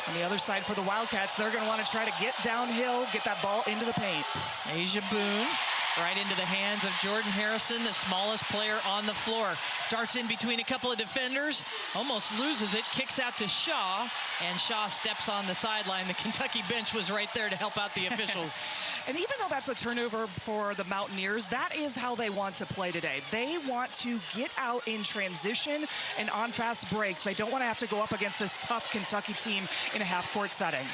On the other side for the Wildcats, they're going to want to try to get downhill, get that ball into the paint. Asia Boone right into the hands of Jordan Harrison, the smallest player on the floor. Darts in between a couple of defenders, almost loses it, kicks out to Shaw, and Shaw steps on the sideline. The Kentucky bench was right there to help out the officials. And even though that's a turnover for the Mountaineers, that is how they want to play today. They want to get out in transition and on fast breaks. They don't want to have to go up against this tough Kentucky team in a half-court setting.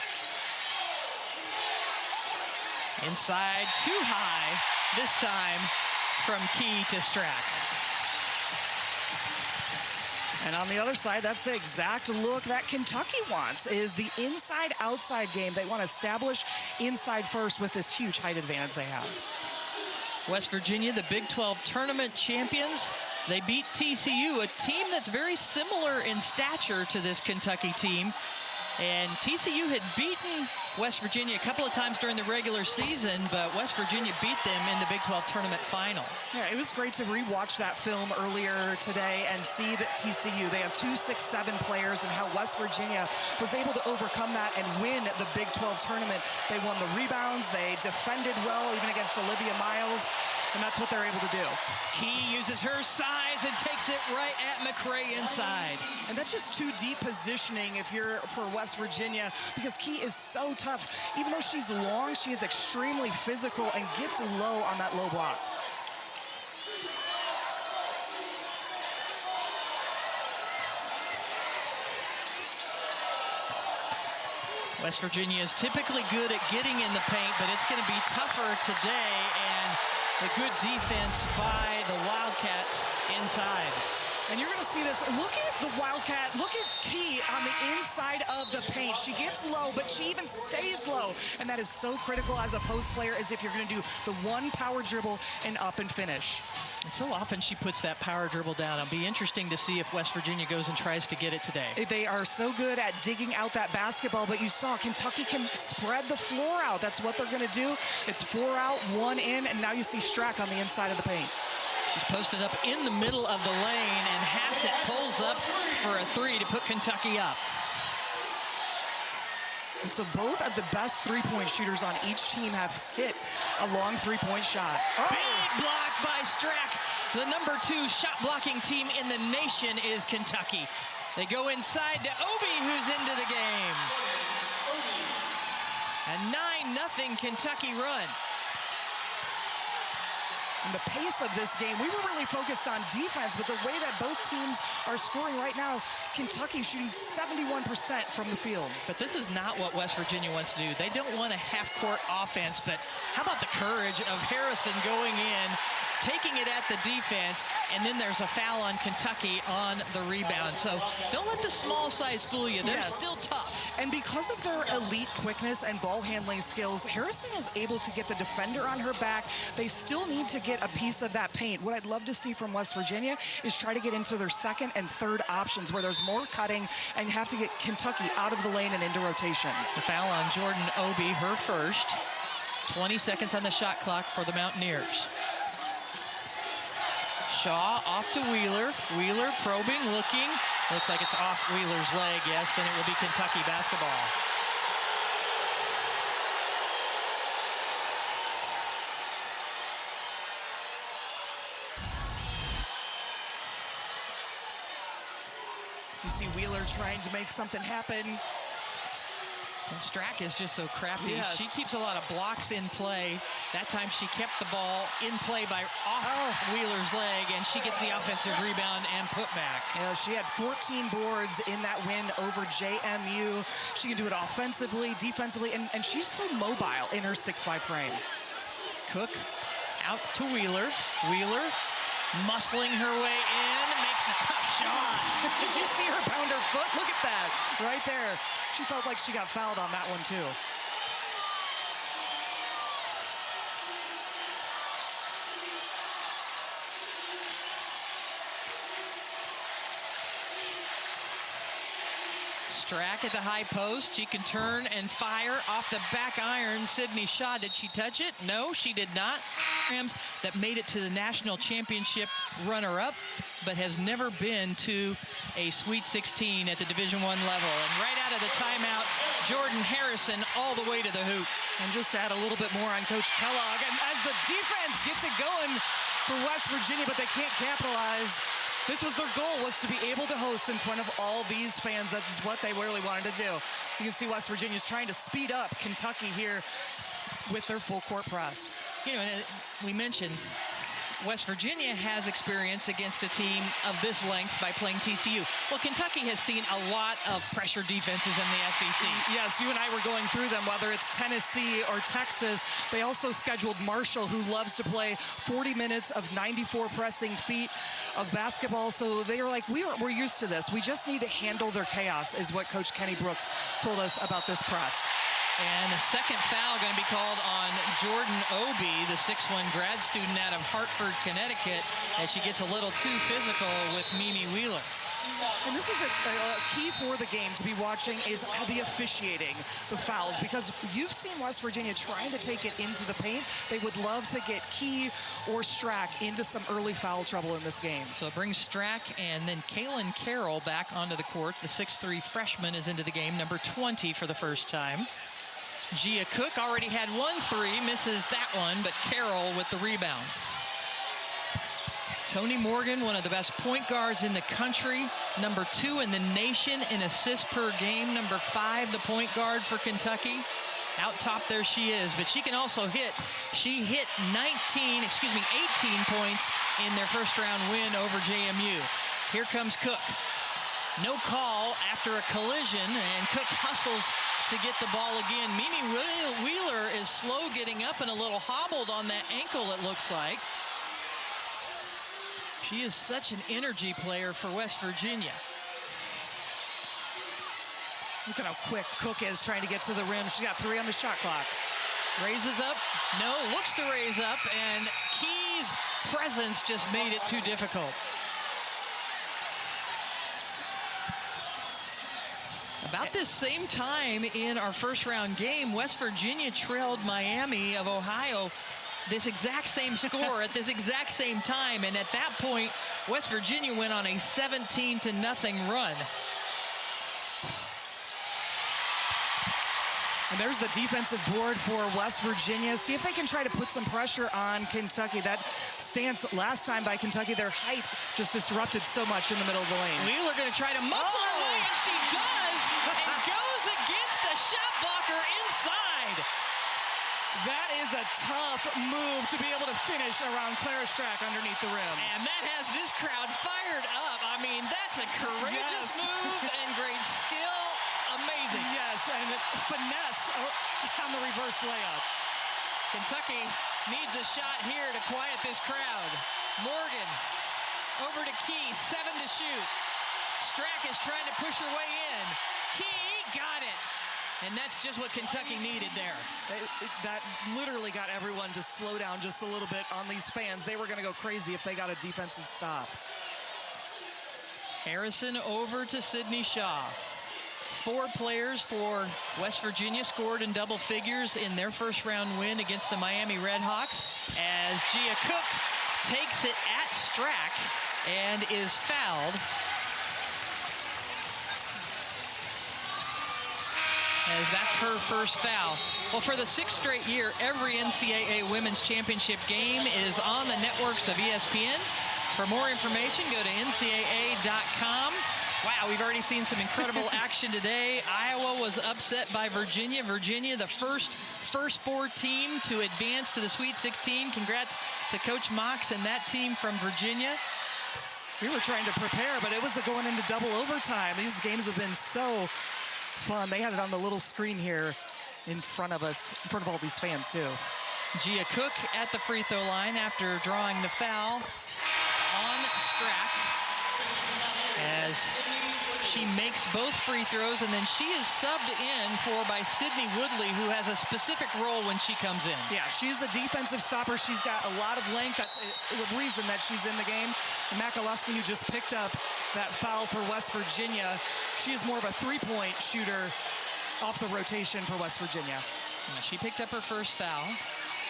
Inside, too high, this time from Key to Strack. And on the other side, that's the exact look that Kentucky wants, is the inside-outside game. They want to establish inside first with this huge height advantage they have. West Virginia, the Big 12 tournament champions. They beat TCU, a team that's very similar in stature to this Kentucky team. And TCU had beaten West Virginia a couple of times during the regular season, but West Virginia beat them in the Big 12 tournament final. Yeah, it was great to rewatch that film earlier today and see that TCU, they have 2, 6, 7 players, and how West Virginia was able to overcome that and win the Big 12 tournament. They won the rebounds, they defended well, even against Olivia Miles, and that's what they're able to do. Key uses her size and takes it right at McRae inside. And that's just too deep positioning if you're for West Virginia, because Key is so tough. Even though she's long, she is extremely physical and gets low on that low block. West Virginia is typically good at getting in the paint, but it's going to be tougher today, and the good defense by the Wildcats inside. And you're going to see this. Look at the Wildcat. Look at Key on the inside of the paint. She gets low, but she even stays low. And that is so critical as a post player, as if you're going to do the one power dribble and up and finish. And so often she puts that power dribble down. It'll be interesting to see if West Virginia goes and tries to get it today. They are so good at digging out that basketball, but you saw Kentucky can spread the floor out. That's what they're going to do. It's 4 out, 1 in, and now you see Strack on the inside of the paint. She's posted up in the middle of the lane, and Hassett pulls up for a 3 to put Kentucky up. And so both of the best three-point shooters on each team have hit a long three-point shot. Oh. Big block by Strack. The number 2 shot blocking team in the nation is Kentucky. They go inside to Obi, who's into the game. A 9-0 Kentucky run. And the pace of this game, we were really focused on defense, but the way that both teams are scoring right now, Kentucky shooting 71% from the field. But this is not what West Virginia wants to do. They don't want a half-court offense, but how about the courage of Harrison going in, taking it at the defense, and then there's a foul on Kentucky on the rebound. So don't let the small size fool you. They're still tough. And because of their elite quickness and ball handling skills, Harrison is able to get the defender on her back. They still need to get a piece of that paint. What I'd love to see from West Virginia is try to get into their second and third options where there's more cutting and have to get Kentucky out of the lane and into rotations. The foul on Jordan Obi, her first. 20 seconds on the shot clock for the Mountaineers. Shaw off to Wheeler. Wheeler probing, looking. Looks like it's off Wheeler's leg, yes, and it will be Kentucky basketball. You see Wheeler trying to make something happen. And Strack is just so crafty. Yes. She keeps a lot of blocks in play. That time she kept the ball in play by off Wheeler's leg, and she gets the offensive rebound and putback. Yeah, she had 14 boards in that win over JMU. She can do it offensively, defensively, and she's so mobile in her 6'5" frame. Cook out to Wheeler. Wheeler muscling her way in, makes a tough shot. Did you see her pound her foot? Look at that, right there. She felt like she got fouled on that one too. Strack at the high post. She can turn and fire off the back iron. Sydney Shaw, did she touch it? No, she did not. Rams that made it to the national championship runner-up, but has never been to a Sweet 16 at the Division I level. And right out of the timeout, Jordan Harrison all the way to the hoop. And just to add a little bit more on Coach Kellogg, and as the defense gets it going for West Virginia, but they can't capitalize. This was their goal, was to be able to host in front of all these fans. That's what they really wanted to do. You can see West Virginia's trying to speed up Kentucky here with their full court press. You know, and we mentioned West Virginia has experience against a team of this length by playing TCU. Well, Kentucky has seen a lot of pressure defenses in the SEC. Yes, you and I were going through them, whether it's Tennessee or Texas. They also scheduled Marshall, who loves to play 40 minutes of 94 pressing feet of basketball. So they were like, we're used to this. We just need to handle their chaos, is what Coach Kenny Brooks told us about this press. And the second foul going to be called on Jordan Obie, the 6'1" grad student out of Hartford, Connecticut, as she gets a little too physical with Mimi Wheeler. And this is a key for the game to be watching, is the officiating, the fouls, because you've seen West Virginia trying to take it into the paint. They would love to get Key or Strack into some early foul trouble in this game. So it brings Strack and then Kaylin Carroll back onto the court. The 6'3" freshman is into the game, number 20 for the first time. Ncaa Cook already had 1 3, misses that one, but Carroll with the rebound. Tony Morgan, one of the best point guards in the country, number 2 in the nation in assists per game, number 5, the point guard for Kentucky. Out top there she is, but she can also hit. She hit 18 points in their first round win over JMU. Here comes Cook. No call after a collision, and Cook hustles to get the ball again. Mimi Wheeler is slow getting up and a little hobbled on that ankle, it looks like. She is such an energy player for West Virginia. Look at how quick Cook is trying to get to the rim. She got 3 on the shot clock. Raises up, no, looks to raise up, and Key's presence just made it too difficult. About this same time in our first round game, West Virginia trailed Miami of Ohio this exact same score at this exact same time, and at that point West Virginia went on a 17-0 run. And there's the defensive board for West Virginia. See if they can try to put some pressure on Kentucky. That stance last time by Kentucky, their height just disrupted so much in the middle of the lane. Wheeler going to try to muscle her way, and she does, and goes against the shot blocker inside. That is a tough move to be able to finish around Clara Strack underneath the rim. And that has this crowd fired up. I mean, that's a courageous move and great skill. Amazing. Yes, and finesse on the reverse layup. Kentucky needs a shot here to quiet this crowd. Morgan over to Key, 7 to shoot. Strack is trying to push her way in. Key got it. And that's just what Kentucky needed there. That literally got everyone to slow down just a little bit on these fans. They were going to go crazy if they got a defensive stop. Harrison over to Sydney Shaw. 4 players for West Virginia scored in double figures in their first round win against the Miami Redhawks, as Ncaa Cook takes it at Strack and is fouled. As that's her first foul. Well, for the 6th straight year, every NCAA Women's Championship game is on the networks of ESPN. For more information, go to ncaa.com. Wow, we've already seen some incredible action today. Iowa was upset by Virginia. Virginia, the first 4 team to advance to the Sweet 16. Congrats to Coach Mox and that team from Virginia. We were trying to prepare, but it was going into double overtime. These games have been so fun. They had it on the little screen here in front of us, in front of all these fans too. Ncaa Cook at the free throw line after drawing the foul on Strack, as she makes both free throws, and then she is subbed in for by Sydney Woodley, who has a specific role when she comes in. Yeah, she's a defensive stopper. She's got a lot of length. That's the reason that she's in the game. And Makaluski, who just picked up that foul for West Virginia, she is more of a 3-point shooter off the rotation for West Virginia. Yeah, she picked up her first foul.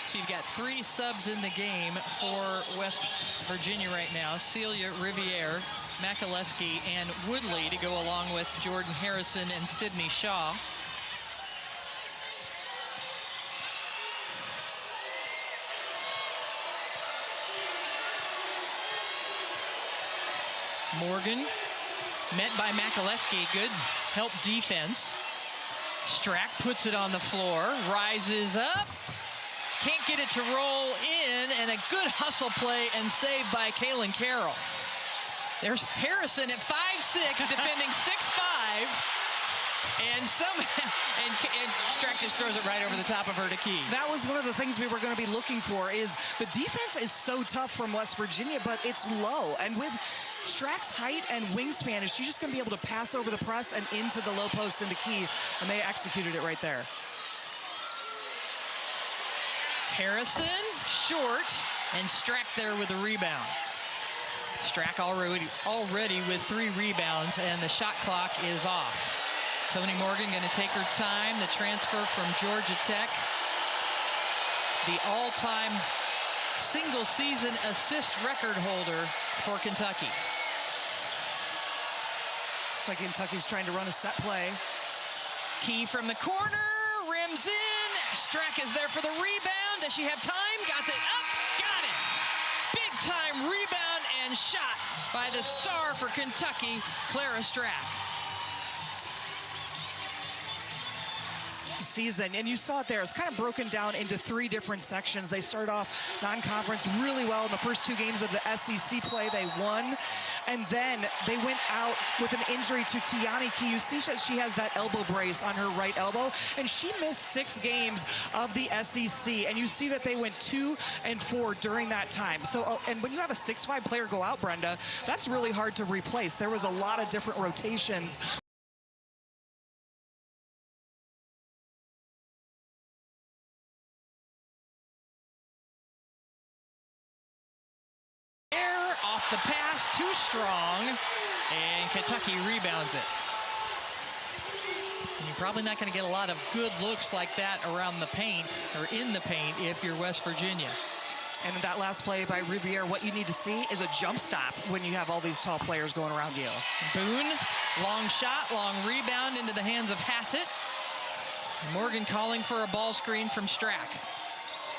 So you've got 3 subs in the game for West Virginia right now. Celia Riviere, Makaluski, and Woodley to go along with Jordan Harrison and Sydney Shaw. Morgan met by Makaleski. Good help defense. Strack puts it on the floor, rises up, can't get it to roll in, and a good hustle play and save by Kaylin Carroll. There's Harrison at 5'6", defending 6'5", and somehow, and Strack just throws it right over the top of her to Key. That was one of the things we were going to be looking for. Is the defense is so tough from West Virginia, but it's low, and with Strack's height and wingspan, is she just going to be able to pass over the press and into the low post into Key, and they executed it right there. Harrison short, and Strack there with the rebound. Strack already with 3 rebounds, and the shot clock is off. Toni Morgan going to take her time. The transfer from Georgia Tech, the all-time single-season assist record holder for Kentucky. Looks like Kentucky's trying to run a set play. Key from the corner, rims in. Strack is there for the rebound. Does she have time? Got it up, got it. Big time rebound and shot by the star for Kentucky, Clara Strack. Season, and you saw it there. It's kind of broken down into 3 different sections. They start off non-conference really well in the first 2 games of the SEC play. They won, and then they went out with an injury to Tiani Key. You see that she has that elbow brace on her right elbow, and she missed 6 games of the SEC, and you see that they went 2-4 during that time. So, and when you have a 6'5" player go out, Brenda, that's really hard to replace. There was a lot of different rotations. Off the pass, too strong, and Kentucky rebounds it. And you're probably not going to get a lot of good looks like that around the paint, or in the paint, if you're West Virginia. And that last play by Riviere, what you need to see is a jump stop when you have all these tall players going around you. Boone, long shot, long rebound into the hands of Hassett. Morgan calling for a ball screen from Strack.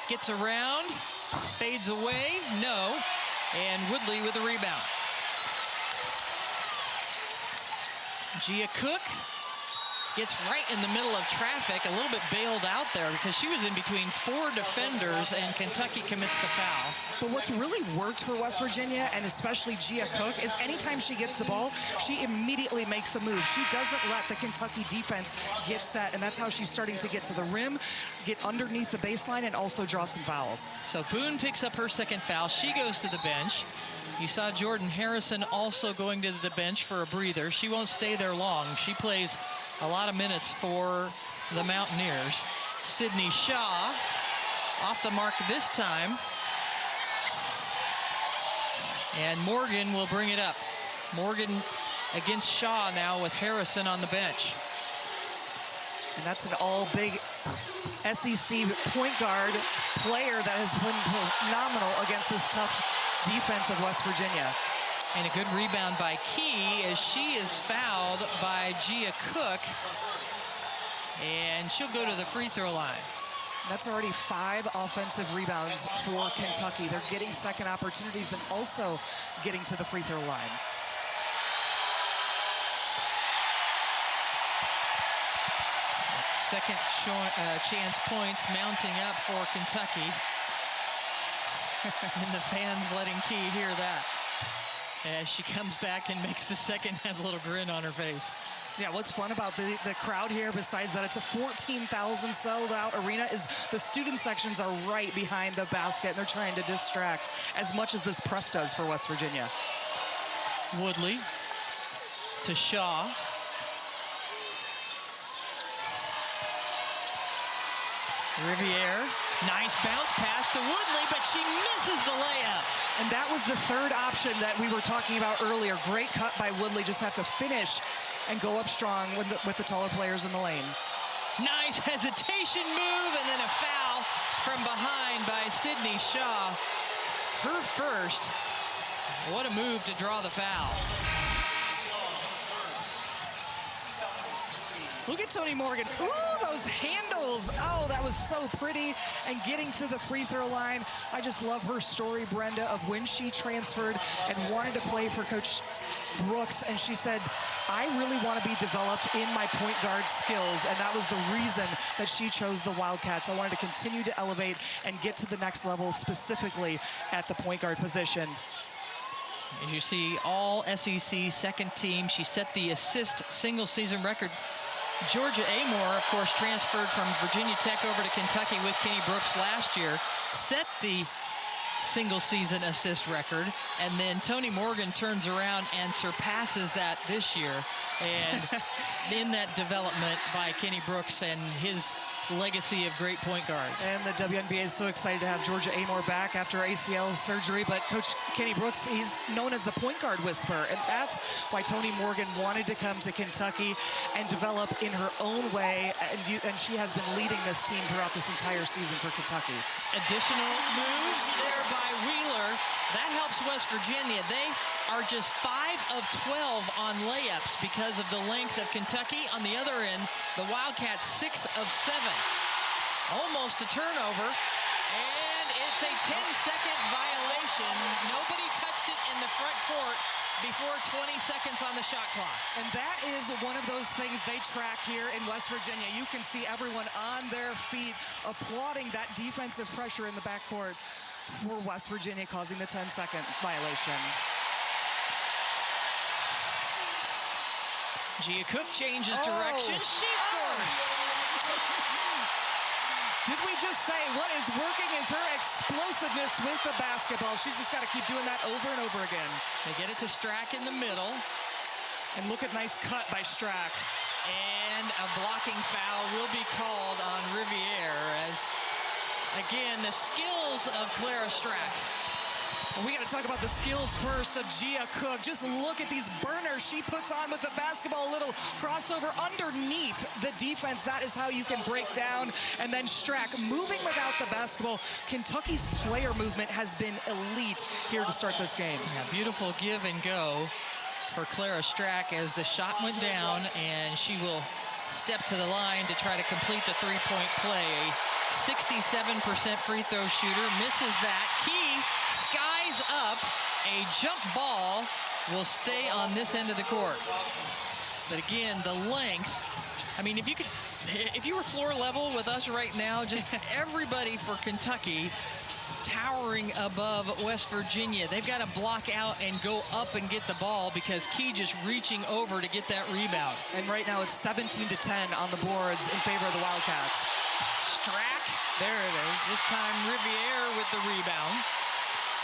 Gets around, fades away, no. And Woodley with the rebound. Gia Cook gets right in the middle of traffic, a little bit bailed out there because she was in between 4 defenders, and Kentucky commits the foul. But what's really worked for West Virginia, and especially Gia Cook, is anytime she gets the ball, she immediately makes a move. She doesn't let the Kentucky defense get set, and that's how she's starting to get to the rim, get underneath the baseline, and also draw some fouls. So Boone picks up her 2nd foul. She goes to the bench. You saw Jordan Harrison also going to the bench for a breather. She won't stay there long. She plays a lot of minutes for the Mountaineers. Sydney Shaw off the mark this time. And Morgan will bring it up. Morgan against Shaw now with Harrison on the bench. And that's an all-big SEC point guard player that has been phenomenal against this tough defense of West Virginia. And a good rebound by Key as she is fouled by Gia Cook. And she'll go to the free throw line. That's already 5 offensive rebounds for Kentucky. They're getting second opportunities and also getting to the free throw line. Second chance points mounting up for Kentucky. And the fans letting Key hear that. As she comes back and makes the second, has a little grin on her face. Yeah, what's fun about the crowd here, besides that it's a 14,000 sold out arena, is the student sections are right behind the basket, and they're trying to distract as much as this press does for West Virginia. Woodley to Shaw. Riviere, nice bounce pass to Woodley, but she misses the layup. And that was the 3rd option that we were talking about earlier. Great cut by Woodley, just have to finish and go up strong with the taller players in the lane. Nice hesitation move, and then a foul from behind by Sydney Shaw. Her first. What a move to draw the foul. Look at Toni Morgan. Ooh, those handles. Oh, that was so pretty. And getting to the free throw line. I just love her story, Brenda, of when she transferred and wanted to play for Coach Brooks. And she said, I really want to be developed in my point guard skills. And that was the reason that she chose the Wildcats. I wanted to continue to elevate and get to the next level, specifically at the point guard position. As you see, all SEC second team. She set the assist single season record. Georgia Amore, of course, transferred from Virginia Tech over to Kentucky with Kenny Brooks last year, set the single season assist record, and then Toni Morgan turns around and surpasses that this year. And in that development by Kenny Brooks and his legacy of great point guards. And the WNBA is so excited to have Georgia Amore back after ACL surgery. But Coach Kenny Brooks, he's known as the point guard whisperer. And that's why Toni Morgan wanted to come to Kentucky and develop in her own way. And she has been leading this team throughout this entire season for Kentucky. Additional moves there by Wheeler. That helps West Virginia. They are just 5 of 12 on layups because of the length of Kentucky. On the other end, the Wildcats 6 of 7. Almost a turnover, and it's a 10-second violation. Nobody touched it in the front court before 20 seconds on the shot clock. And that is one of those things they track here in West Virginia. You can see everyone on their feet applauding that defensive pressure in the backcourt for West Virginia, causing the 10-second violation. Gia Cook changes direction. She scores. Did we just say what is working is her explosiveness with the basketball? She's just got to keep doing that over and over again. They get it to Strack in the middle. And look at nice cut by Strack. And a blocking foul will be called on Riviere as, again, the skills of Clara Strack. We got to talk about the skills first of Gia Cook. Just look at these burners she puts on with the basketball. A little crossover underneath the defense. That is how you can break down. And then Strack moving without the basketball. Kentucky's player movement has been elite here to start this game. Yeah, beautiful give and go for Clara Strack as the shot went down, and she will step to the line to try to complete the three-point play. A 67% free throw shooter, misses that. Key skies up. A jump ball will stay on this end of the court. But again, the length. I mean, if you were floor level with us right now, just everybody for Kentucky towering above West Virginia. They've got to block out and go up and get the ball because Key just reaching over to get that rebound. And right now it's 17-10 on the boards in favor of the Wildcats. Strack, there it is. This time Riviere with the rebound.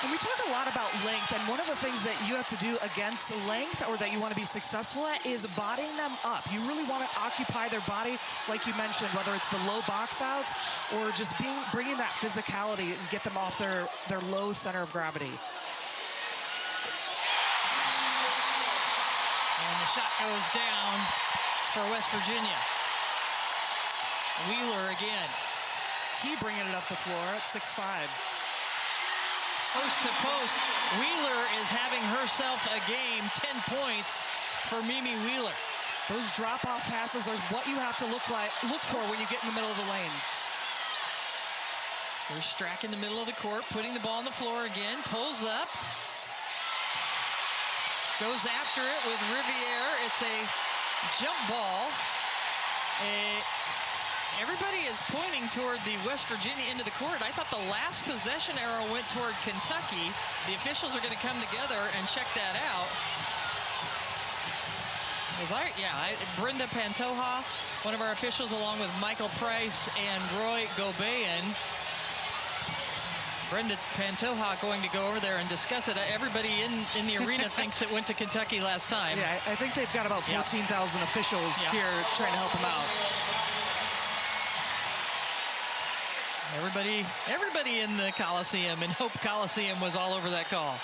And we talk a lot about length, and one of the things that you have to do against length, or that you want to be successful at, is bodying them up. You really want to occupy their body, like you mentioned, whether it's the low box outs or just bringing that physicality and get them off their low center of gravity. And the shot goes down for West Virginia. Wheeler again. Key bringing it up the floor at 6'5". Post to post, Wheeler is having herself a game. 10 points for Mimi Wheeler. Those drop-off passes are what you have to look for when you get in the middle of the lane. There's Strack in the middle of the court, putting the ball on the floor again, pulls up, goes after it with Riviere. It's a jump ball. Everybody is pointing toward the West Virginia end of the court. I thought the last possession arrow went toward Kentucky. The officials are going to come together and check that out. Brenda Pantoja, one of our officials, along with Michael Price and Roy Gobayan. Brenda Pantoja going to go over there and discuss it. Everybody in the arena thinks it went to Kentucky last time. Yeah, I think they've got about 14,000 officials here trying to help them out. Everybody in the Coliseum, and Hope Coliseum was all over that call.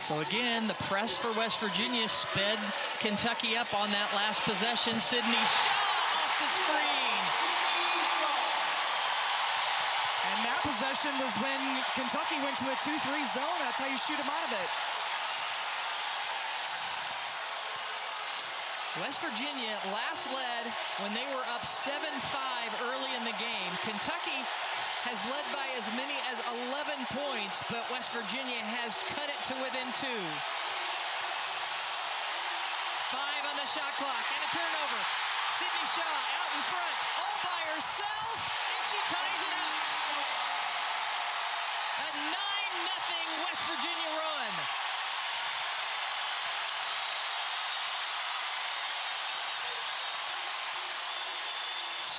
So again, the press for West Virginia sped Kentucky up on that last possession. Sydney Shaw off the screen. And that possession was when Kentucky went to a 2-3 zone. That's how you shoot them out of it. West Virginia last led when they were up 7-5 early in the game. Kentucky has led by as many as 11 points, but West Virginia has cut it to within 2. 5 on the shot clock and a turnover. Sydney Shaw out in front, all by herself, and she ties it up. A 9-0 West Virginia run.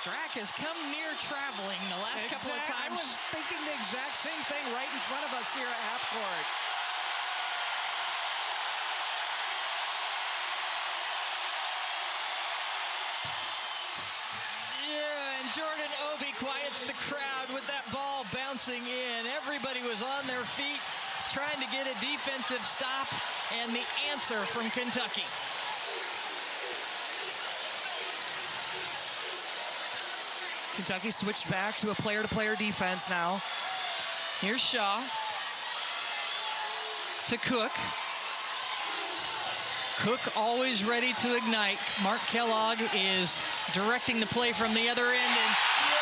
Strack has come near traveling the last couple of times. I was thinking the exact same thing right in front of us here at half court. Yeah, and Jordan Obi quiets the crowd with that ball bouncing in. Everybody was on their feet trying to get a defensive stop, and the answer from Kentucky. Kentucky switched back to a player-to-player defense now. Here's Shaw to Cook. Cook always ready to ignite. Mark Kellogg is directing the play from the other end and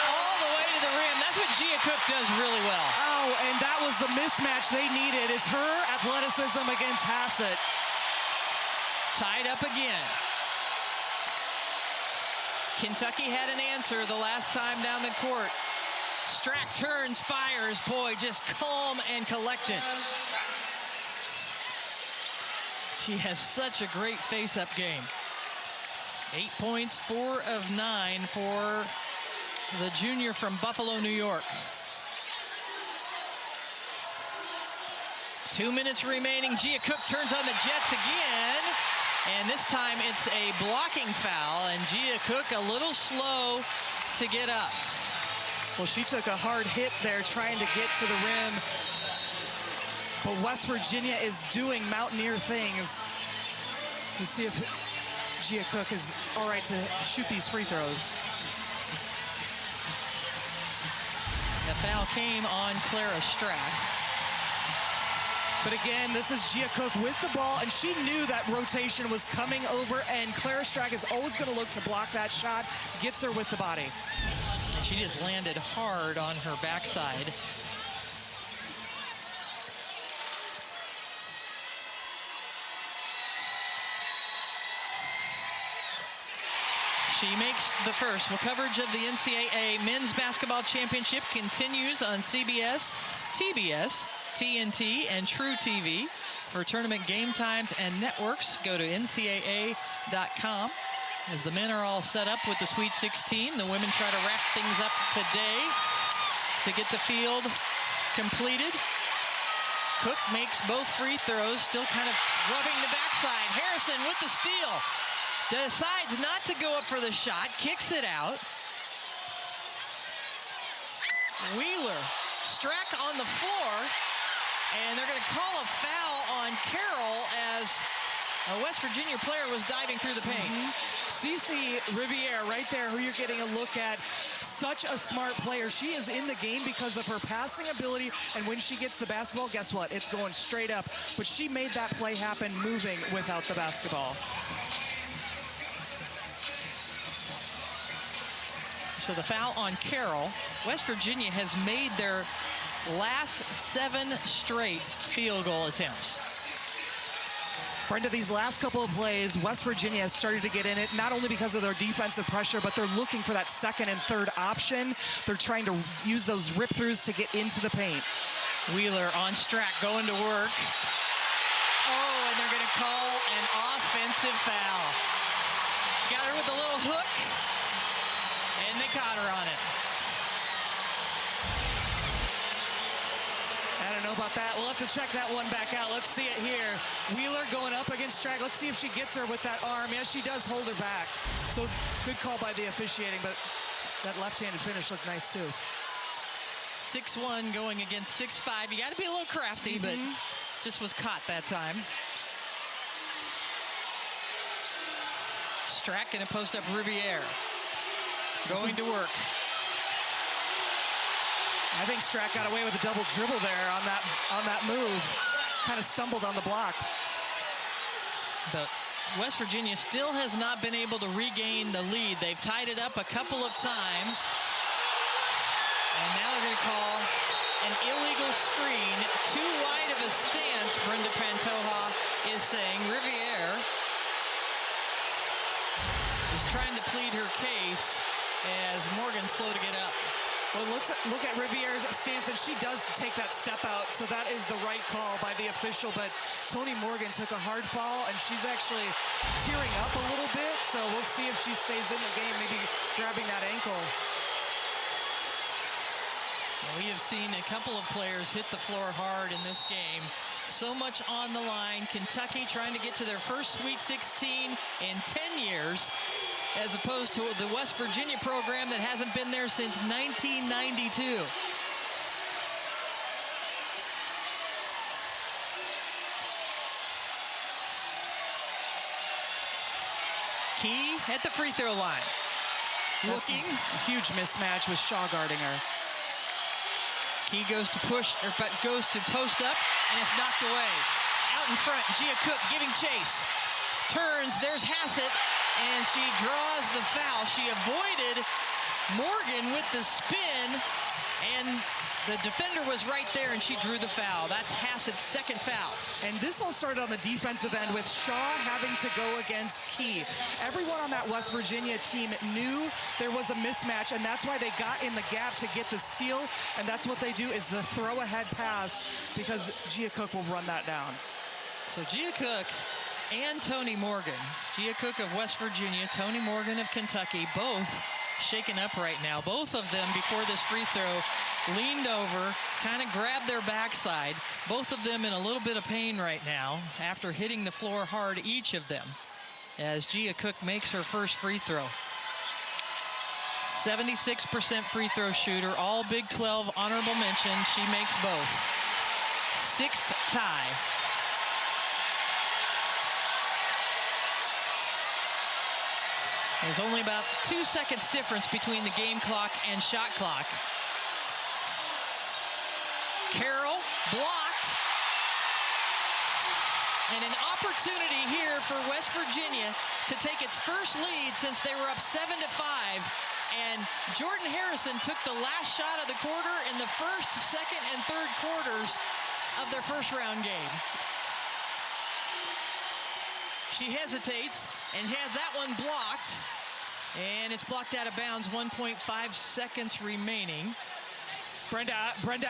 all the way to the rim. That's what Ncaa Cook does really well. Oh, and that was the mismatch they needed, is her athleticism against Hassett. Tied up again. Kentucky had an answer the last time down the court. Strack turns, fires. Boy, just calm and collected. She has such a great face-up game. 8 points, 4 of 9 for the junior from Buffalo, New York. 2 minutes remaining. Ncaa Cook turns on the Jets again. And this time it's a blocking foul, and Ncaa Cook a little slow to get up. Well, she took a hard hit there trying to get to the rim. But West Virginia is doing Mountaineer things. Let's see if Ncaa Cook is all right to shoot these free throws. The foul came on Clara Strack. But again, this is Ncaa Cook with the ball, and she knew that rotation was coming over, and Clara Strack is always going to look to block that shot, gets her with the body. And she just landed hard on her backside. She makes the first. Well, coverage of the NCAA Men's Basketball Championship continues on CBS, TBS, TNT, and True TV. For tournament game times and networks, go to ncaa.com. As the men are all set up with the Sweet 16, the women try to wrap things up today to get the field completed. Cook makes both free throws, still kind of rubbing the backside. Harrison with the steal. Decides not to go up for the shot, kicks it out. Wheeler, Strack on the floor, and they're going to call a foul on Carroll as a West Virginia player was diving through the paint. Cece Riviere right there, who you're getting a look at. Such a smart player. She is in the game because of her passing ability, and when she gets the basketball, guess what? It's going straight up. But she made that play happen moving without the basketball. So the foul on Carroll. West Virginia has made their last 7 straight field goal attempts. Brenda, these last couple of plays, West Virginia has started to get in it, not only because of their defensive pressure, but they're looking for that second and third option. They're trying to use those rip-throughs to get into the paint. Wheeler on Strack going to work. Oh, and they're going to call an offensive foul. Got her with a little hook, and they caught her on it. I don't know about that. We'll have to check that one back out. Let's see it here. Wheeler going up against Strack. Let's see if she gets her with that arm. Yes, she does hold her back. So good call by the officiating, but that left-handed finish looked nice too. 6'1" going against 6'5". You got to be a little crafty, but just was caught that time. Strack going to post up Riviere. Going to work. I think Strack got away with a double dribble there on that move. Kind of stumbled on the block. The West Virginia still has not been able to regain the lead. They've tied it up a couple of times. And now they're going to call an illegal screen. Too wide of a stance, Brenda Pantoja is saying. Riviere is trying to plead her case as Morgan's slow to get up. Well, let's look at Riviere's stance, and she does take that step out, so that is the right call by the official. But Toni Morgan took a hard fall, and she's actually tearing up a little bit, so we'll see if she stays in the game, maybe grabbing that ankle. We have seen a couple of players hit the floor hard in this game. So much on the line. Kentucky trying to get to their first Sweet 16 in 10 years. As opposed to the West Virginia program that hasn't been there since 1992. Key at the free throw line. Looking. Huge mismatch with Shaw guarding her. Key goes to push, but goes to post up, and it's knocked away. Out in front, Gia Cook giving chase. Turns, there's Hassett. And she draws the foul. She avoided Morgan with the spin, and the defender was right there, and she drew the foul. That's Hassett's second foul. And this all started on the defensive end with Shaw having to go against Key. Everyone on that West Virginia team knew there was a mismatch, and that's why they got in the gap to get the steal. And that's what they do, is the throw-ahead pass, because Gia Cook will run that down. So Gia Cook and Toni Morgan, Gia Cook of West Virginia, Toni Morgan of Kentucky, both shaken up right now. Both of them, before this free throw, leaned over, kind of grabbed their backside. Both of them in a little bit of pain right now after hitting the floor hard, each of them, as Gia Cook makes her first free throw. 76% free throw shooter, all Big 12 honorable mention. She makes both. Sixth tie. There's only about 2 seconds difference between the game clock and shot clock. Carroll blocked. And an opportunity here for West Virginia to take its first lead since they were up 7-5. And Jordan Harrison took the last shot of the quarter in the first, second, and third quarters of their first round game. She hesitates and has that one blocked, and it's blocked out of bounds. 1.5 seconds remaining. Brenda,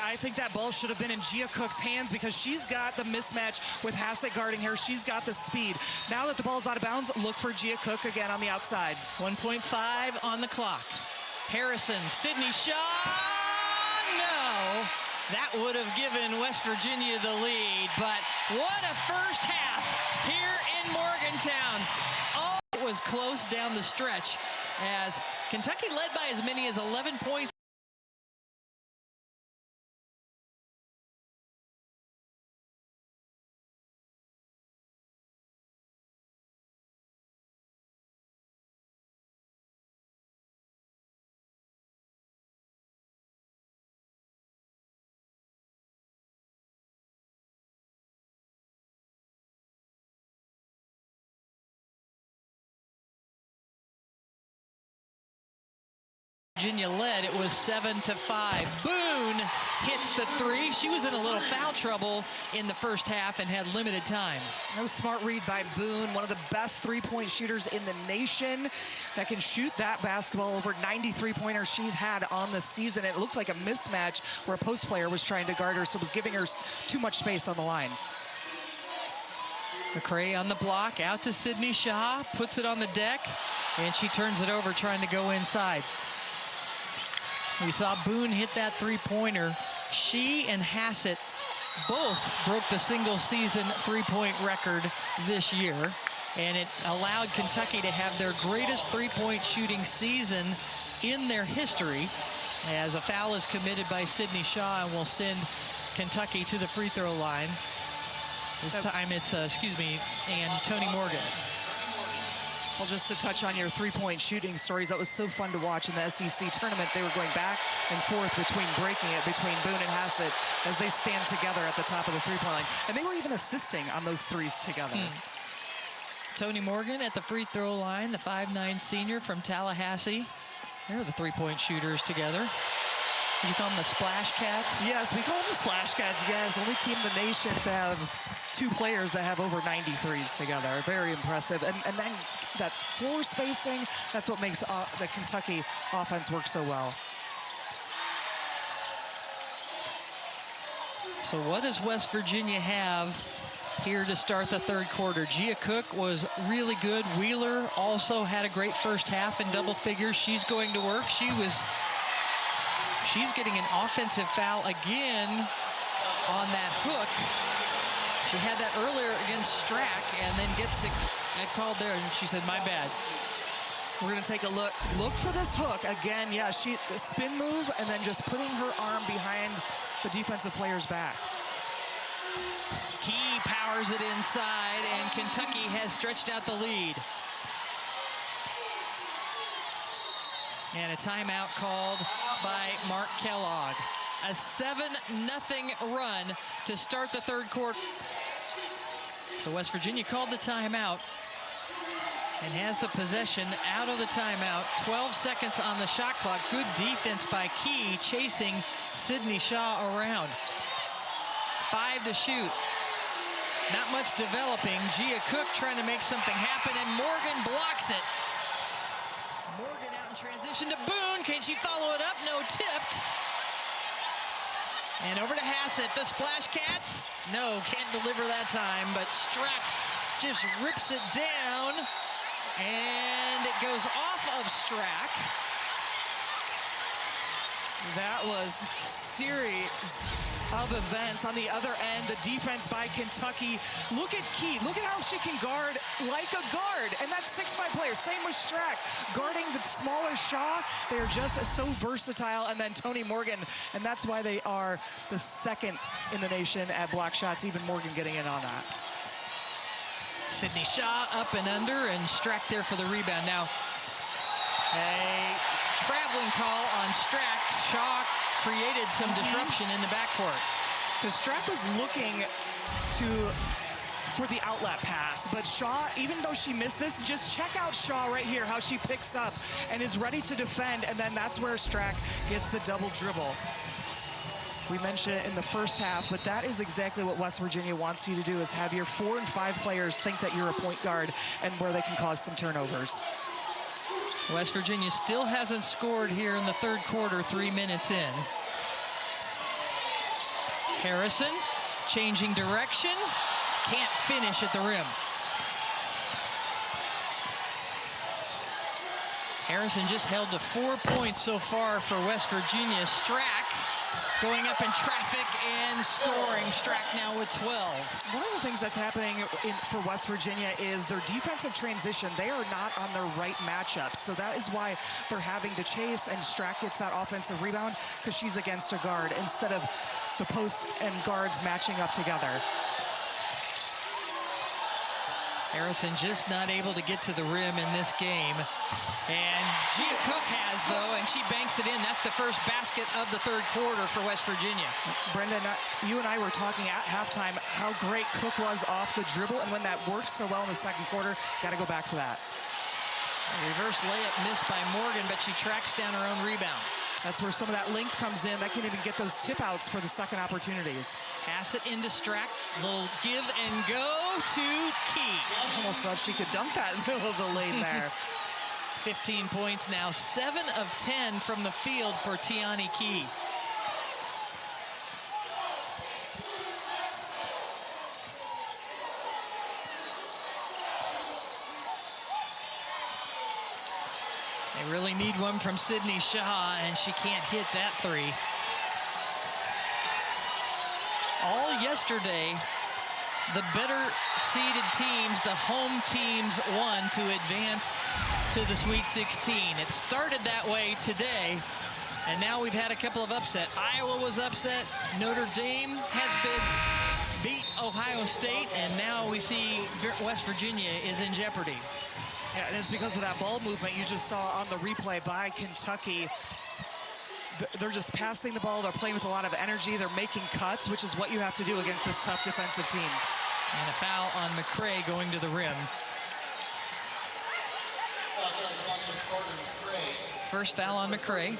I think that ball should have been in Gia Cook's hands, because she's got the mismatch with Hassett guarding her. She's got the speed. Now that the ball's out of bounds, look for Gia Cook again on the outside. 1.5 on the clock. Harrison, Sydney Shaw, no. That would have given West Virginia the lead, but what a first half here in Morgantown. Oh, it was close down the stretch as Kentucky led by as many as 11 points. Virginia led, it was 7-5. Boone hits the three. She was in a little foul trouble in the first half and had limited time. That was smart read by Boone, one of the best three-point shooters in the nation that can shoot that basketball. Over 93-pointers she's had on the season. It looked like a mismatch where a post player was trying to guard her, so it was giving her too much space on the line. McCray on the block, out to Sydney Shaw, puts it on the deck, and she turns it over trying to go inside. We saw Boone hit that three-pointer. She and Hassett both broke the single-season three-point record this year, and it allowed Kentucky to have their greatest three-point shooting season in their history, as a foul is committed by Sydney Shaw and will send Kentucky to the free throw line. This time it's, and Toni Morgan. Well, just to touch on your three-point shooting stories, that was so fun to watch in the SEC tournament. They were going back and forth between breaking it between Boone and Hassett as they stand together at the top of the three-point line. And they were even assisting on those threes together. Tony Morgan at the free throw line, the 5'9" senior from Tallahassee. They're the three-point shooters together. Did you call them the Splash Cats? Yes, we call them the Splash Cats. Yes, only team in the nation to have 2 players that have over 93s together. Very impressive. And then that floor spacing, that's what makes the Kentucky offense work so well. So what does West Virginia have here to start the third quarter? Gia Cook was really good. Wheeler also had a great first half in double figures. She's going to work. She's getting an offensive foul again on that hook. She had that earlier against Strack and then gets it called there, and she said, my bad. We're going to take a look. Look for this hook. Again, yeah, a spin move and then just putting her arm behind the defensive player's back. Key powers it inside, and Kentucky has stretched out the lead. And a timeout called by Mark Kellogg. A 7-0 run to start the third quarter. So West Virginia called the timeout and has the possession out of the timeout. 12 seconds on the shot clock. Good defense by Key, chasing Sydney Shaw around. 5 to shoot. Not much developing. Gia Cook trying to make something happen, and Morgan blocks it. Morgan out in transition to Boone. Can she follow it up? No, tipped. And over to Hassett, the Splash Cats. No, can't deliver that time, but Strack just rips it down. And it goes off of Strack. That was series of events. On the other end, the defense by Kentucky. Look at Key. Look at how she can guard like a guard. And that's 6'5" player. Same with Strack. Guarding the smaller Shaw. They are just so versatile. And then Tony Morgan. And that's why they are the second in the nation at block shots. Even Morgan getting in on that. Sydney Shaw up and under, and Strack there for the rebound. Now, a traveling call on Strack. Shaw created some disruption in the backcourt. Because Strack was looking for the outlet pass, but Shaw, even though she missed this, just check out Shaw right here, how she picks up and is ready to defend, and then that's where Strack gets the double dribble. We mentioned it in the first half, but that is exactly what West Virginia wants you to do, is have your 4 and 5 players think that you're a point guard and where they can cause some turnovers. West Virginia still hasn't scored here in the third quarter, 3 minutes in. Harrison changing direction, can't finish at the rim. Harrison just held to 4 points so far for West Virginia. Strack going up in traffic and scoring. Strack now with 12. One of the things that's happening for West Virginia is their defensive transition. They are not on their right matchups, so that is why they're having to chase, and Strack gets that offensive rebound because she's against a guard instead of the post and guards matching up together. Harrison just not able to get to the rim in this game. And Gia Cook has, though, and she banks it in. That's the first basket of the third quarter for West Virginia. Brendan, you and I were talking at halftime how great Cook was off the dribble, and when that worked so well in the second quarter, got to go back to that. A reverse layup missed by Morgan, but she tracks down her own rebound. That's where some of that length comes in. That can even get those tip outs for the second opportunities. Pass it into Strack. Little give and go to Key. Almost thought she could dunk that in the middle of the lane there. 15 points now, 7 of 10 from the field for Tiani Key. They really need one from Sydney Shaw, and she can't hit that three. All yesterday, the better seeded teams, the home teams, won to advance to the Sweet 16. It started that way today, and now we've had a couple of upsets. Iowa was upset. Notre Dame has beat Ohio State, and now we see West Virginia is in jeopardy. Yeah, and it's because of that ball movement you just saw on the replay by Kentucky. They're just passing the ball. They're playing with a lot of energy. They're making cuts, which is what you have to do against this tough defensive team. And a foul on McCray going to the rim. First foul on McCray.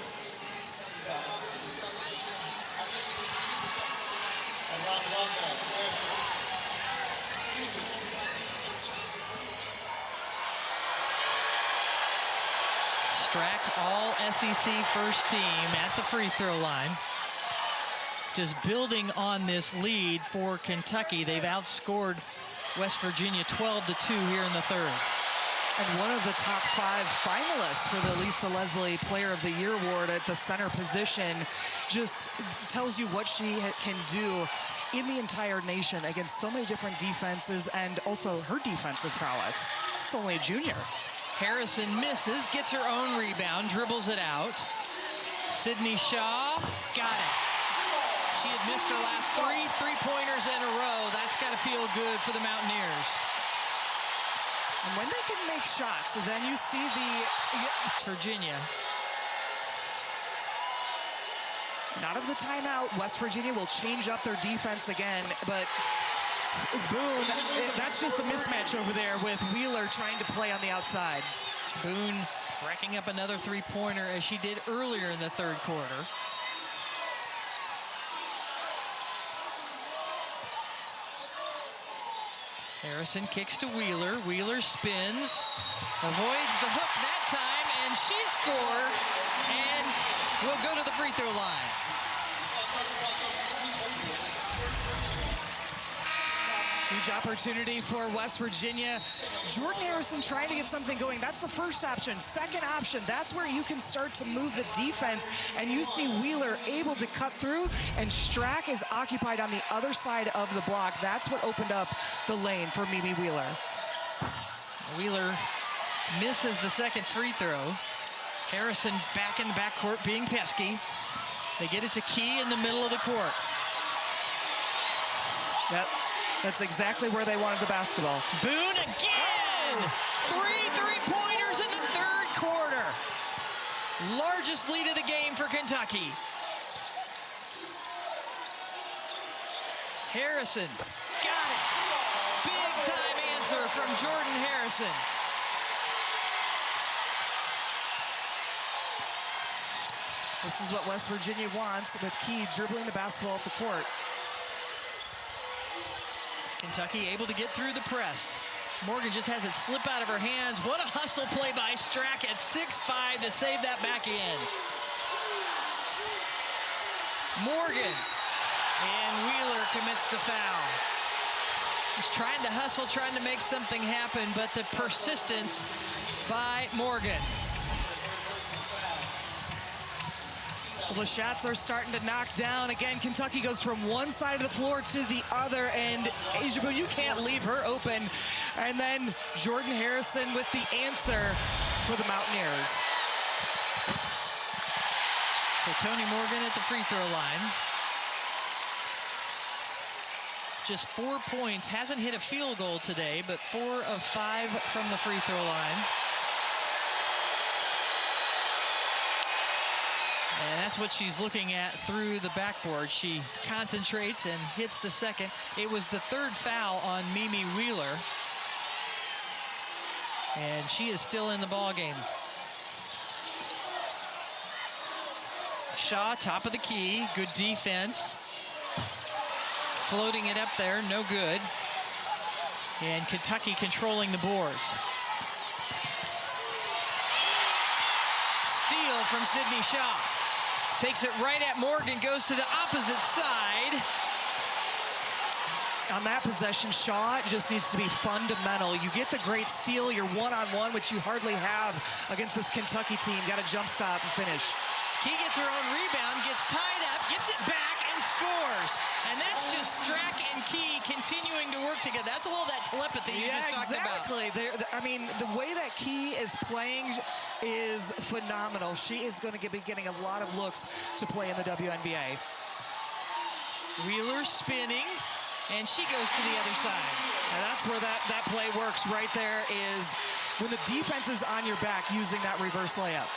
Strack, all SEC first team at the free throw line. Just building on this lead for Kentucky. They've outscored West Virginia 12-2 here in the third. And one of the top 5 finalists for the Lisa Leslie Player of the Year award at the center position, just tells you what she can do in the entire nation against so many different defenses, and also her defensive prowess. It's only a junior. Harrison misses, gets her own rebound, dribbles it out. Sydney Shaw, got it. She had missed her last 3 three-pointers in a row. That's got to feel good for the Mountaineers. And when they can make shots, then you see Virginia. And out of the timeout, West Virginia will change up their defense again, but Boone, that's just a mismatch over there with Wheeler trying to play on the outside. Boone racking up another three-pointer as she did earlier in the third quarter. Harrison kicks to Wheeler. Wheeler spins, avoids the hook that time, and she scored, and will go to the free throw line. Huge opportunity for West Virginia. Jordan Harrison trying to get something going. That's the first option. Second option, that's where you can start to move the defense. And you see Wheeler able to cut through, and Strack is occupied on the other side of the block. That's what opened up the lane for Mimi Wheeler. Wheeler misses the second free throw. Harrison back in the backcourt being pesky. They get it to Key in the middle of the court. That's exactly where they wanted the basketball. Boone again! 3 three-pointers in the third quarter. Largest lead of the game for Kentucky. Harrison, got it. Big time answer from Jordan Harrison. This is what West Virginia wants, with Key dribbling the basketball up the court. Kentucky able to get through the press. Morgan just has it slip out of her hands. What a hustle play by Strack at 6'5" to save that back in. Morgan, and Wheeler commits the foul. He's trying to hustle, trying to make something happen, but the persistence by Morgan. Well, the shots are starting to knock down. Again, Kentucky goes from one side of the floor to the other, and Asia Boone, you can't leave her open. And then Jordan Harrison with the answer for the Mountaineers. So Toni Morgan at the free throw line. Just 4 points, hasn't hit a field goal today, but 4 of 5 from the free throw line. And that's what she's looking at through the backboard. She concentrates and hits the second. It was the third foul on Mimi Wheeler. And she is still in the ball game. Shaw, top of the key, good defense. Floating it up there, no good. And Kentucky controlling the boards. Steal from Sydney Shaw. Takes it right at Morgan, goes to the opposite side. On that possession, Shaw just needs to be fundamental. You get the great steal, you're one-on-one, which you hardly have against this Kentucky team. Got to jump stop and finish. Key gets her own rebound, gets tied up, gets it back, and scores. And that's just Strack and Key continuing to work together. That's a little of that telepathy you just talked about. Exactly. I mean, the way that Key is playing is phenomenal. She is going to be getting a lot of looks to play in the WNBA. Wheeler spinning, and she goes to the other side. And that's where that play works right there, is when the defense is on your back using that reverse layup.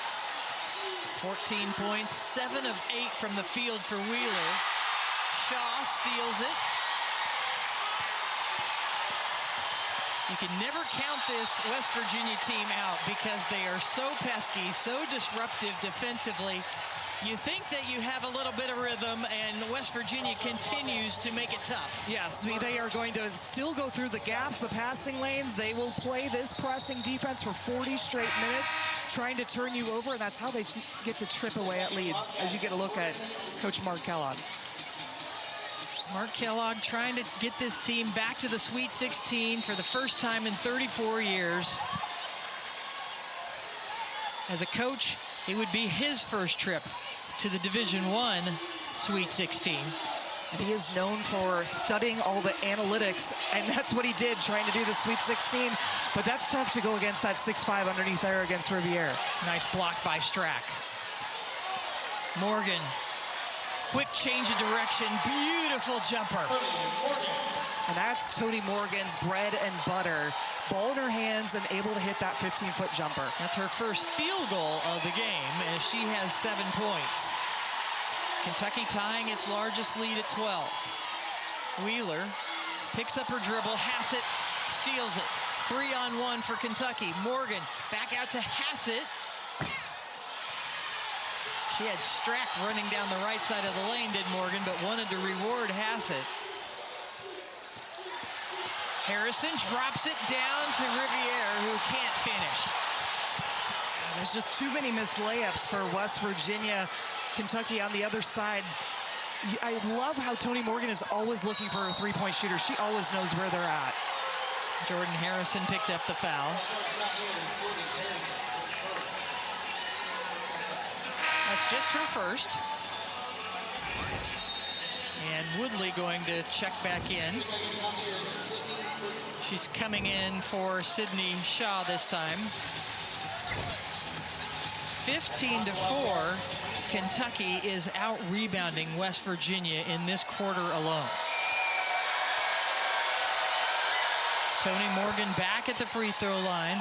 14 points, 7 of 8 from the field for Wheeler. Shaw steals it. You can never count this West Virginia team out because they are so pesky, so disruptive defensively. You think that you have a little bit of rhythm, and West Virginia continues to make it tough. Yes, they are going to still go through the gaps, the passing lanes. They will play this pressing defense for 40 straight minutes, trying to turn you over, and that's how they get to trip away at leads, as you get a look at Coach Mark Kellogg. Mark Kellogg trying to get this team back to the Sweet 16 for the first time in 34 years. As a coach, it would be his first trip to the Division I Sweet 16. And he is known for studying all the analytics, and that's what he did, trying to do the Sweet 16. But that's tough to go against that 6'5" underneath there against Riviere. Nice block by Strack. Morgan, quick change of direction, beautiful jumper. And that's Tony Morgan's bread and butter. Ball in her hands and able to hit that 15-foot jumper. That's her first field goal of the game, as she has 7 points. Kentucky tying its largest lead at 12. Wheeler picks up her dribble. Hassett steals it. 3-on-1 for Kentucky. Morgan back out to Hassett. She had Strack running down the right side of the lane, did Morgan, but wanted to reward Hassett. Harrison drops it down to Riviere, who can't finish. There's just too many missed layups for West Virginia. Kentucky on the other side. I love how Tony Morgan is always looking for a three-point shooter. She always knows where they're at. Jordan Harrison picked up the foul. That's just her first. And Woodley going to check back in. She's coming in for Sydney Shaw this time. 15-4, Kentucky is out-rebounding West Virginia in this quarter alone. Tony Morgan back at the free throw line.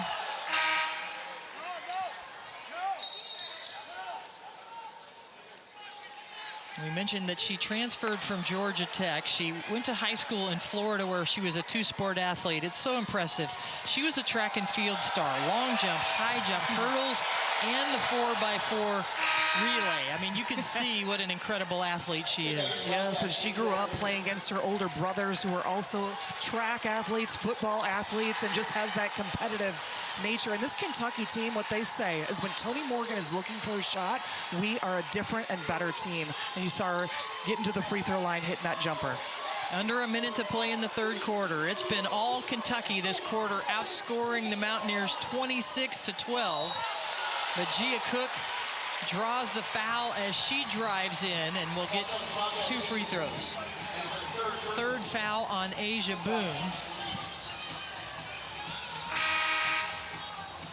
We mentioned that she transferred from Georgia Tech. She went to high school in Florida where she was a two-sport athlete. It's so impressive. She was a track and field star. Long jump, high jump, hurdles, and the 4x4 relay. I mean, you can see what an incredible athlete she is. Yes, and she grew up playing against her older brothers who are also track athletes, football athletes, and just has that competitive nature. And this Kentucky team, what they say is when Tony Morgan is looking for a shot, we are a different and better team. And you saw her getting to the free throw line, hitting that jumper. Under a minute to play in the third quarter. It's been all Kentucky this quarter, outscoring the Mountaineers 26-12. But Gia Cook draws the foul as she drives in and will get 2 free throws. Third foul on Asia Boone.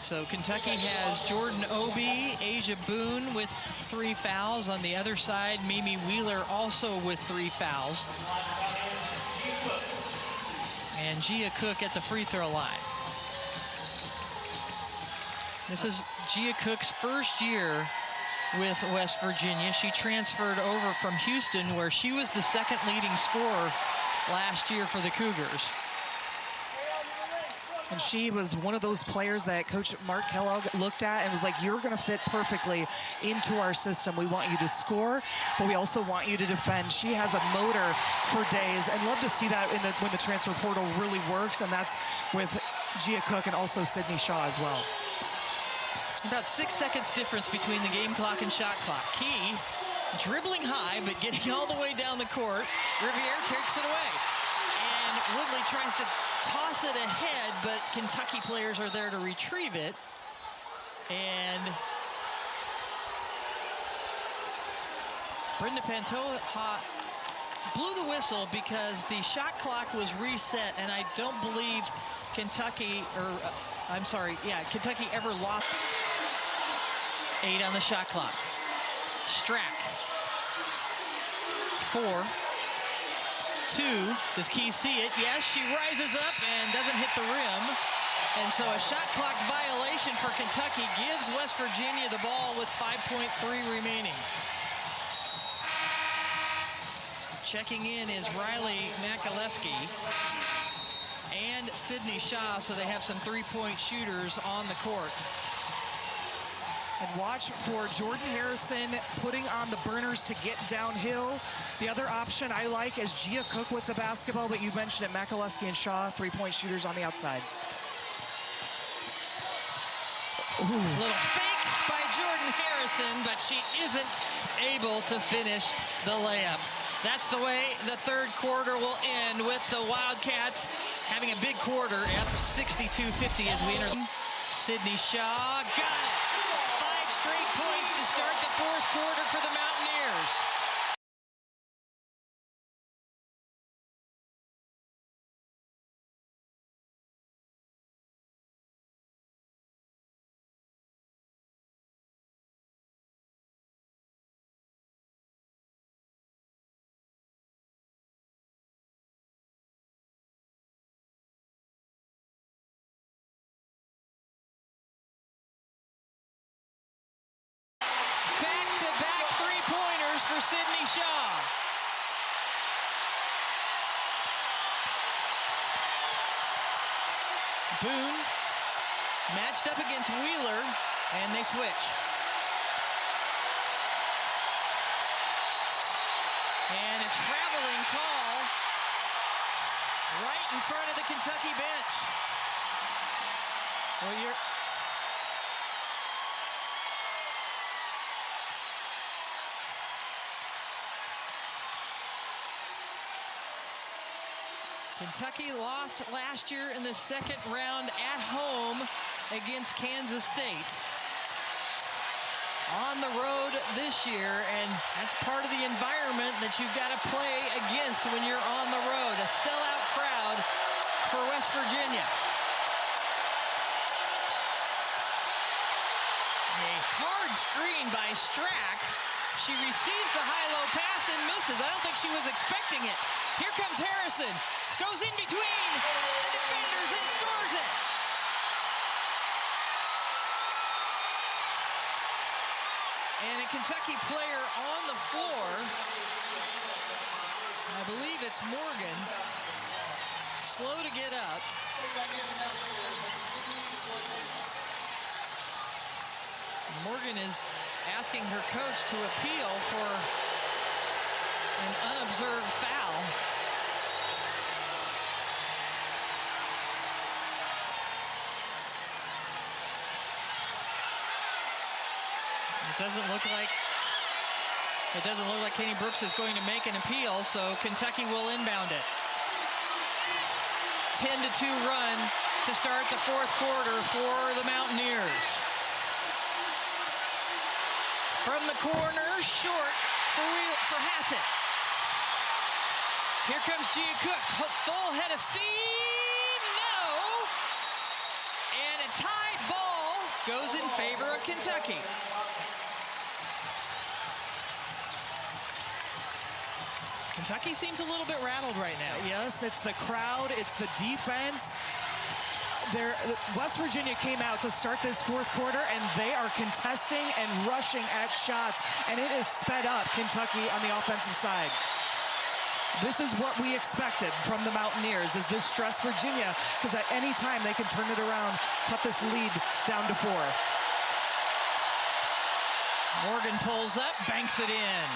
So Kentucky has Jordan Obie, Asia Boone with 3 fouls. On the other side, Mimi Wheeler also with 3 fouls. And Gia Cook at the free throw line. This is Gia Cook's first year with West Virginia. She transferred over from Houston, where she was the second leading scorer last year for the Cougars. And she was one of those players that Coach Mark Kellogg looked at and was like, you're going to fit perfectly into our system. We want you to score, but we also want you to defend. She has a motor for days, and love to see that when the transfer portal really works, and that's with Gia Cook and also Sydney Shaw as well. About 6 seconds difference between the game clock and shot clock. Key dribbling high, but getting all the way down the court. Riviere takes it away. And Woodley tries to toss it ahead, but Kentucky players are there to retrieve it. And Brenda Pantoja blew the whistle because the shot clock was reset, and I don't believe Kentucky, Kentucky ever lost. 8 on the shot clock. Strack. 4. 2. Does Key see it? Yes, she rises up and doesn't hit the rim. And so a shot clock violation for Kentucky gives West Virginia the ball with 5.3 remaining. Checking in is Riley Makaleski. and Sydney Ncaa, so they have some three-point shooters on the court. And watch for Jordan Harrison putting on the burners to get downhill. The other option I like is Ncaa Cook with the basketball, but you mentioned it, Makaluski and Ncaa, three-point shooters on the outside. Ooh. Little fake by Jordan Harrison, but she isn't able to finish the layup. That's the way the third quarter will end, with the Wildcats having a big quarter at 62-50 as we enter. Sydney Ncaa got it. 5 straight points to start the fourth quarter for the Mountaineers. Back-to-back three-pointers for Sydney Ncaa. Boone matched up against Wheeler, and they switch. And a traveling call right in front of the Kentucky bench. Well, Kentucky lost last year in the second round at home against Kansas State. On the road this year, and that's part of the environment that you've got to play against when you're on the road. A sellout crowd for West Virginia. A hard screen by Strack. She receives the high-low pass and misses. I don't think she was expecting it. Here comes Harrison. Goes in between the defenders and scores it. And a Kentucky player on the floor. I believe it's Morgan. Slow to get up. Morgan is asking her coach to appeal for an unobserved foul. It doesn't look like Kenny Brooks is going to make an appeal, so Kentucky will inbound it. 10-2 run to start the fourth quarter for the Mountaineers. From the corner, short for Hassett. Here comes Ncaa Cook, full head of steam, no! And a tied ball goes in favor of Kentucky. Kentucky seems a little bit rattled right now. Yes, it's the crowd, it's the defense. West Virginia came out to start this fourth quarter, and they are contesting and rushing at shots, and it is sped up Kentucky on the offensive side. This is what we expected from the Mountaineers, is this stress Virginia, because at any time they can turn it around, cut this lead down to 4. Morgan pulls up, banks it in.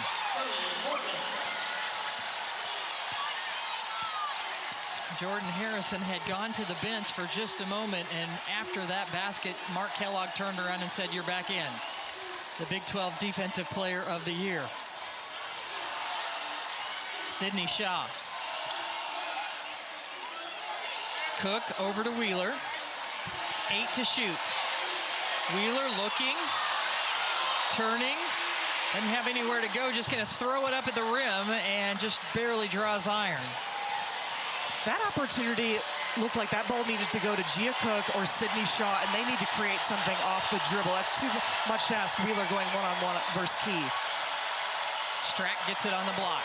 Jordan Harrison had gone to the bench for just a moment, and after that basket, Mark Kellogg turned around and said, "You're back in." The Big 12 Defensive Player of the Year. Sydney Ncaa. Cook over to Wheeler. 8 to shoot. Wheeler looking, turning, doesn't have anywhere to go, just going to throw it up at the rim and just barely draws iron. That opportunity looked like that ball needed to go to Ncaa Cook or Sydney Ncaa, and they need to create something off the dribble. That's too much to ask Wheeler going one-on-one versus Key. Strack gets it on the block.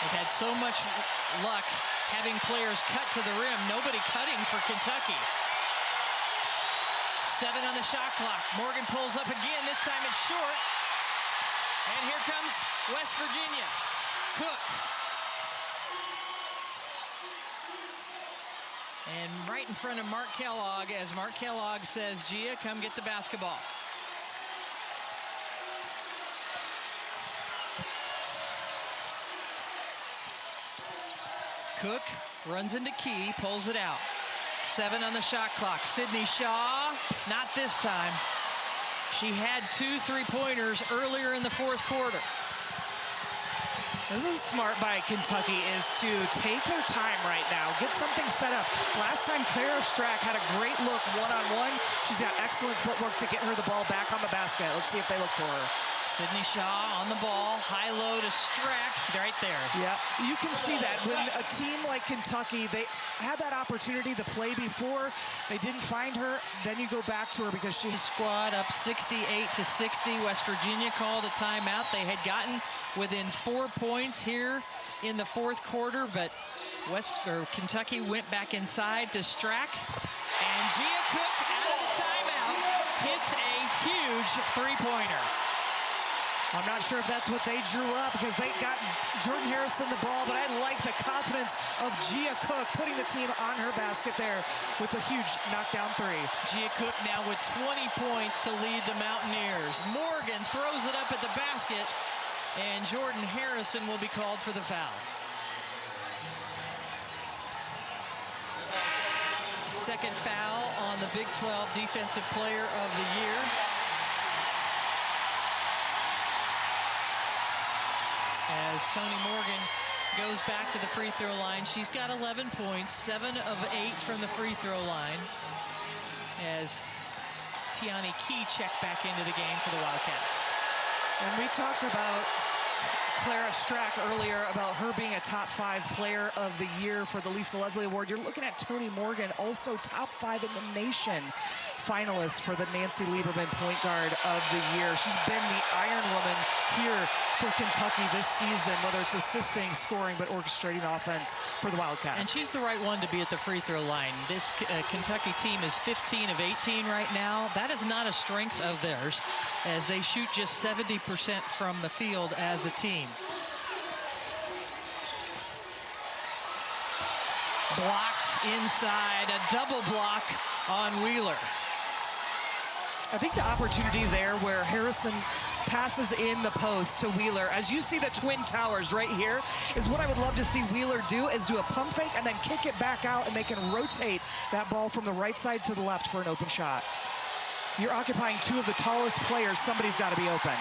They've had so much luck having players cut to the rim. Nobody cutting for Kentucky. 7 on the shot clock. Morgan pulls up again. This time it's short. And here comes West Virginia. Cook. right in front of Mark Kellogg as Mark Kellogg says, Ncaa, come get the basketball. Cook runs into Key, pulls it out. 7 on the shot clock. Sydney Shaw, not this time. She had 2 3-pointers earlier in the fourth quarter. This is smart by Kentucky, is to take their time right now, get something set up. Last time, Clara Strack had a great look one-on-one. She's got excellent footwork to get her the ball back on the basket. Let's see if they look for her. Sydney Shaw on the ball, high-low to Strack, right there. Yeah, you can see that when a team like Kentucky, they had that opportunity to play before, they didn't find her, then you go back to her because she... Squad up 68-60. West Virginia called a timeout. They had gotten within 4 points here in the fourth quarter, but Kentucky went back inside to Strack, and Ncaa Cook out of the timeout hits a huge three-pointer. I'm not sure if that's what they drew up because they got Jordan Harrison the ball, but I like the confidence of Ncaa Cook putting the team on her basket there with a huge knockdown three. Ncaa Cook now with 20 points to lead the Mountaineers. Morgan throws it up at the basket, and Jordan Harrison will be called for the foul. Second foul on the Big 12 Defensive Player of the Year. As Toni Morgan goes back to the free throw line. She's got 11 points, 7 of 8 from the free throw line. As Tiani Key checked back into the game for the Wildcats. And we talked about Clara Strack earlier, about her being a top 5 player of the year for the Lisa Leslie Award. You're looking at Toni Morgan, also top 5 in the nation, finalist for the Nancy Lieberman Point Guard of the Year. She's been the Iron Woman here for Kentucky this season, whether it's assisting, scoring, but orchestrating offense for the Wildcats. And she's the right one to be at the free throw line. This Kentucky team is 15 of 18 right now. That is not a strength of theirs, as they shoot just 70% from the field as a team. Blocked inside, a double block on Wheeler. I think the opportunity there where Harrison passes in the post to Wheeler, as you see the Twin Towers right here, is what I would love to see Wheeler do, is do a pump fake and then kick it back out, and they can rotate that ball from the right side to the left for an open shot. You're occupying 2 of the tallest players. Somebody's got to be open.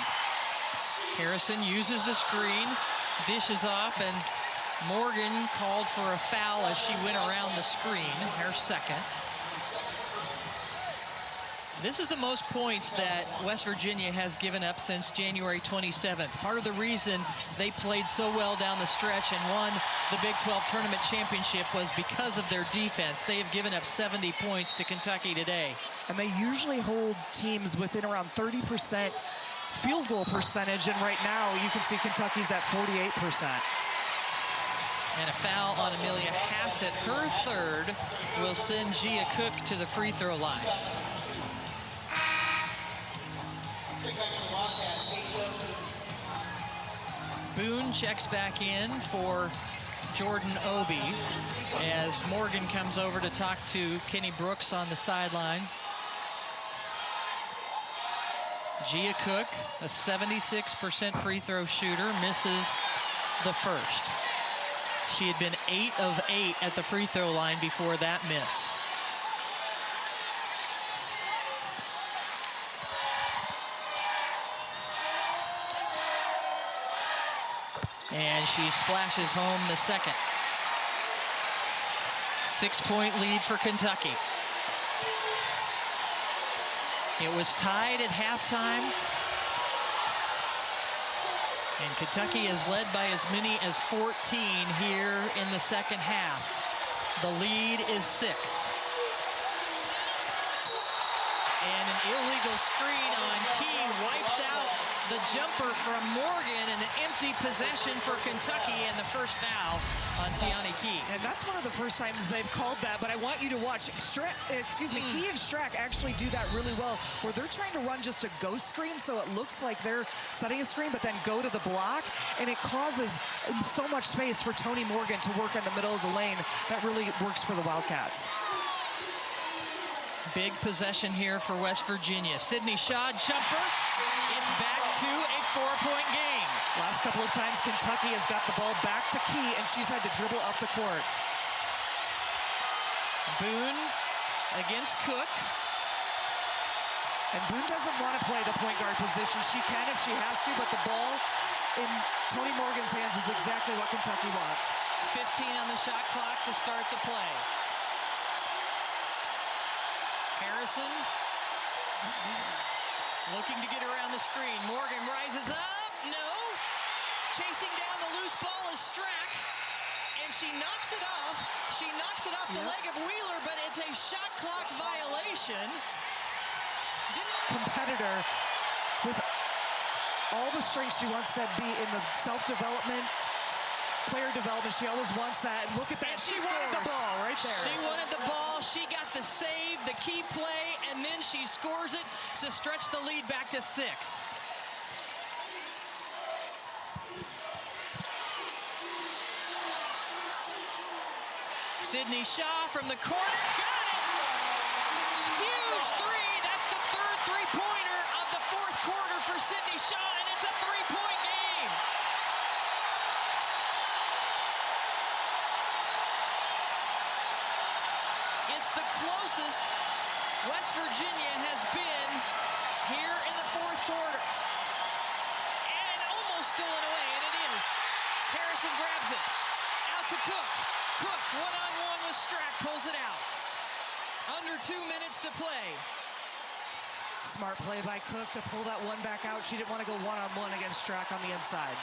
Harrison uses the screen, dishes off, and Morgan called for a foul as she went around the screen, her second. This is the most points that West Virginia has given up since January 27th. Part of the reason they played so well down the stretch and won the Big 12 Tournament Championship was because of their defense. They have given up 70 points to Kentucky today. And they usually hold teams within around 30% field goal percentage, and right now you can see Kentucky's at 48%. And a foul on Amelia Hassett, her third, will send Ncaa Cook to the free throw line. Boone checks back in for Jordan Obi as Morgan comes over to talk to Kenny Brooks on the sideline. Ncaa Cook, a 76% free throw shooter, misses the first. She had been 8 of 8 at the free throw line before that miss. And she splashes home the second. 6-point lead for Kentucky. It was tied at halftime. And Kentucky is led by as many as 14 here in the second half. The lead is 6. And an illegal screen on Key wipes out the jumper from Morgan, and an empty possession for Kentucky, and the first foul on Tiani Key. And that's one of the first times they've called that, but I want you to watch. Key and Strack actually do that really well, where they're trying to run just a ghost screen, so it looks like they're setting a screen, but then go to the block, and it causes so much space for Toni Morgan to work in the middle of the lane. That really works for the Wildcats. Big possession here for West Virginia. Sydney Shaw, jumper. It's back to a 4-point game. Last couple of times, Kentucky has got the ball back to Key, and she's had to dribble up the court. Boone against Cook. And Boone doesn't want to play the point guard position. She can if she has to, but the ball in Tony Morgan's hands is exactly what Kentucky wants. 15 on the shot clock to start the play. Harrison looking to get around the screen. Morgan rises up. No. Chasing down the loose ball is Strack. And she knocks it off. She knocks it off the leg of Wheeler, but it's a shot clock violation. Competitor with all the strengths she wants to be in the self-development, player development. She always wants that. And look at that. She wanted the ball right there. She wanted the ball. She got the save, the key play, and then she scores it to stretch the lead back to 6. Sydney Shaw from the corner. Got it! Huge three. That's the third three-pointer of the fourth quarter for Sydney Shaw, and it's a 3-point game. It's the closest West Virginia has been here in the fourth quarter. And almost stolen away, and it is. Harrison grabs it. Out to Cook. Cook, one-on-one with Strack, pulls it out. Under 2 minutes to play. Smart play by Cook to pull that one back out. She didn't want to go one-on-one against Strack on the inside.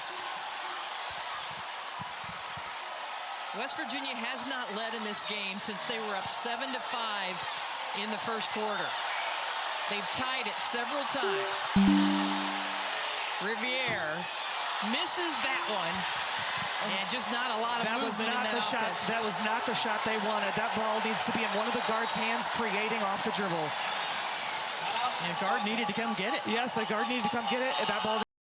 West Virginia has not led in this game since they were up 7-5 in the first quarter. They've tied it several times. Riviere misses that one. And just not a lot of movement in that offense. That was not the shot they wanted. That ball needs to be in one of the guards' hands, creating off the dribble. And a guard needed to come get it. Yes, a guard needed to come get it. And that ball